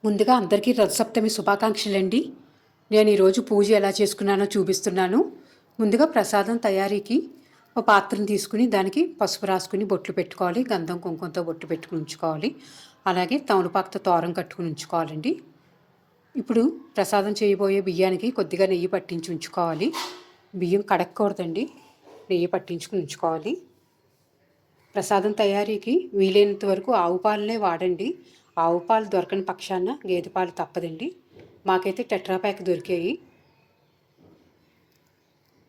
ముందుగా అందరికీ రథసప్తమి శుభాకాంక్షలండి. నేను ఈరోజు పూజ ఎలా చేసుకున్నానో చూపిస్తున్నాను. ముందుగా ప్రసాదం తయారీకి ఒక పాత్రను తీసుకుని దానికి పసుపు రాసుకుని బొట్లు పెట్టుకోవాలి. గంధం కుంకుమతో బొట్టు పెట్టుకుని ఉంచుకోవాలి. అలాగే తమలపాకుతో తోరం కట్టుకుని ఉంచుకోవాలండి. ఇప్పుడు ప్రసాదం చేయబోయే బియ్యానికి కొద్దిగా నెయ్యి పట్టించి ఉంచుకోవాలి. బియ్యం కడగకూడదండి, నెయ్యి పట్టించుకుని ఉంచుకోవాలి. ప్రసాదం తయారీకి వీలైనంత వరకు ఆవు పాలనే వాడండి. ఆవు పాలు దొరకని పక్షాన గేదె పాలు తప్పదండి. మాకైతే టెట్రా ప్యాక్ దొరికాయి.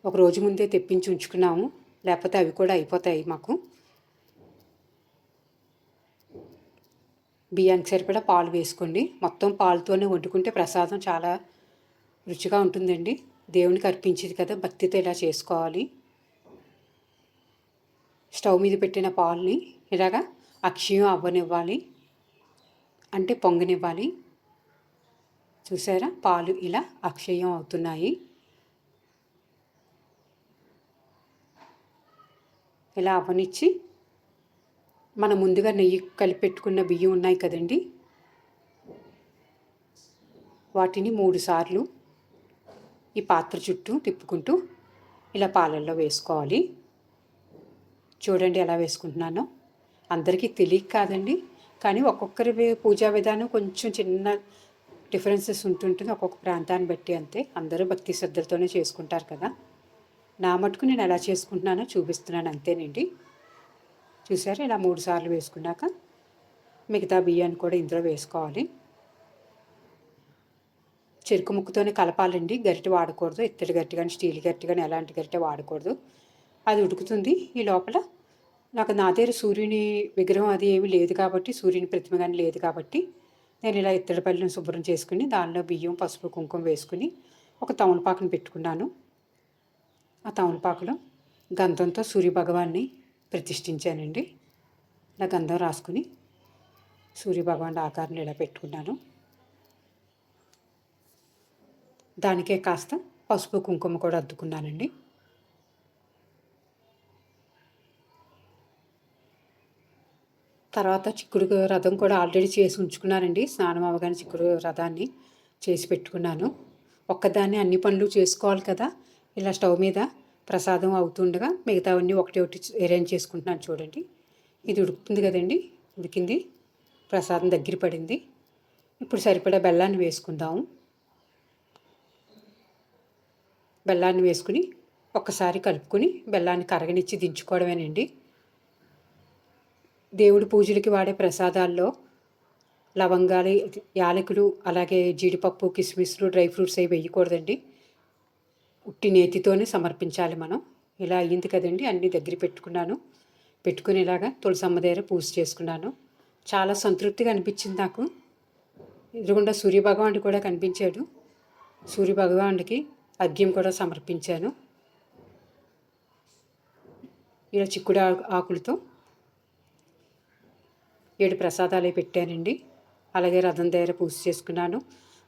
ఒక రోజు ముందే తెప్పించి ఉంచుకున్నాము, లేకపోతే అవి కూడా అయిపోతాయి మాకు. బియ్యానికి సరిపడా పాలు వేసుకోండి. మొత్తం పాలతోనే వండుకుంటే ప్రసాదం చాలా రుచిగా ఉంటుందండి. దేవునికి అర్పించేది కదా, భక్తితో ఇలా చేసుకోవాలి. స్టవ్ మీద పెట్టిన పాలని ఇలాగా అక్షయం అవ్వనివ్వాలి, అంటే పొంగనివ్వాలి. చూసారా, పాలు ఇలా అక్షయం అవుతున్నాయి. ఇలా అవ్వనిచ్చి మనం ముందుగా నెయ్యి కలిపెట్టుకున్న బియ్యం ఉన్నాయి కదండి, వాటిని 3 సార్లు ఈ పాత్ర చుట్టూ తిప్పుకుంటూ ఇలా పాలల్లో వేసుకోవాలి. చూడండి ఎలా వేసుకుంటున్నానో. అందరికీ తెలియక కాదండి, కానీ ఒక్కొక్కరి పూజా విధానం కొంచెం చిన్న డిఫరెన్సెస్ ఉంటుంటుంది ఒక్కొక్క ప్రాంతాన్ని బట్టి. అంతే, అందరూ భక్తి శ్రద్ధలతోనే చేసుకుంటారు కదా. నా మటుకు నేను ఎలా చేసుకుంటున్నానో చూపిస్తున్నాను అంతేనండి. చూసారా, ఇలా 3 సార్లు వేసుకున్నాక మిగతా బియ్యాన్ని కూడా ఇందులో వేసుకోవాలి. చెరుకు ముక్కతోనే కలపాలండి, గరిటె వాడకూడదు. ఇత్తడి గరిటె కానీ స్టీల్ గరిటె కానీ ఎలాంటి గరిటె వాడకూడదు. అది ఉడుకుతుంది. ఈ లోపల నాకు నా దగ్గర సూర్యుని విగ్రహం అది ఏమీ లేదు కాబట్టి, సూర్యుని ప్రతిమ కానీ లేదు కాబట్టి, నేను ఇలా ఇత్తడి పళ్ళను శుభ్రం చేసుకుని దానిలో బియ్యం పసుపు కుంకుమ వేసుకుని ఒక తమలపాకును పెట్టుకున్నాను. ఆ తమలపాకులో గంధంతో సూర్యభగవాన్ని ప్రతిష్ఠించానండి. ఇలా గంధం రాసుకుని సూర్యభగవాన్ ఆకారం ఇలా పెట్టుకున్నాను. దానికే కాస్త పసుపు కుంకుమ కూడా అద్దుకున్నానండి. తర్వాత చిక్కుడు రథం కూడా ఆల్రెడీ చేసి ఉంచుకున్నానండి. స్నానం అవ్వగానే చిక్కుడు రథాన్ని చేసి పెట్టుకున్నాను. ఒక్కదాన్ని అన్ని పనులు చేసుకోవాలి కదా. ఇలా స్టవ్ మీద ప్రసాదం అవుతుండగా మిగతావన్నీ ఒకటి ఒకటి అరేంజ్ చేసుకుంటున్నాను. చూడండి, ఇది ఉడుకుతుంది కదండి, ఉడికింది, ప్రసాదం దగ్గర పడింది. ఇప్పుడు సరిపడా బెల్లాన్ని వేసుకుందాము. బెల్లాన్ని వేసుకుని ఒక్కసారి కలుపుకొని బెల్లాన్ని కరగనిచ్చి దించుకోవడమేనండి. దేవుడి పూజలకి వాడే ప్రసాదాల్లో లవంగాలు, యాలకులు, అలాగే జీడిపప్పు, కిస్మిస్లు, డ్రై ఫ్రూట్స్ అవి వేయకూడదండి. ఉట్టి నేతితోనే సమర్పించాలి మనం. ఇలా అయ్యింది కదండి, అన్నీ దగ్గర పెట్టుకున్నాను. పెట్టుకుని ఇలాగా తులసమ్మ దగ్గర పూజ చేసుకున్నాను. చాలా సంతృప్తిగా అనిపించింది నాకు. ఎదురుగుండా సూర్యభగవానుడు కూడా కనిపించాడు. సూర్యభగవానుడికి అర్ఘ్యం కూడా సమర్పించాను. ఇలా చిక్కుడు ఆకులతో 7 ప్రసాదాలు పెట్టానండి. అలాగే రథం దగ్గర పూజ చేసుకున్నాను.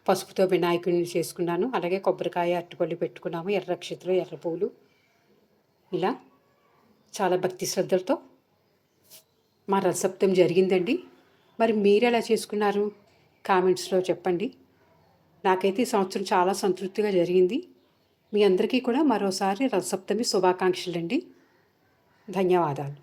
పసుపుతో వినాయకుడిని చేసుకున్నాను. అలాగే కొబ్బరికాయ, అరటిపళ్ళు పెట్టుకున్నాము. ఎర్ర అక్షతలు, ఎర్ర పూలు, ఇలా చాలా భక్తి శ్రద్ధలతో మా రథసప్తమి జరిగిందండి. మరి మీరు ఎలా చేసుకున్నారు కామెంట్స్లో చెప్పండి. నాకైతే ఈ సంవత్సరం చాలా సంతృప్తిగా జరిగింది. మీ అందరికీ కూడా మరోసారి రథసప్తమి శుభాకాంక్షలండి. ధన్యవాదాలు.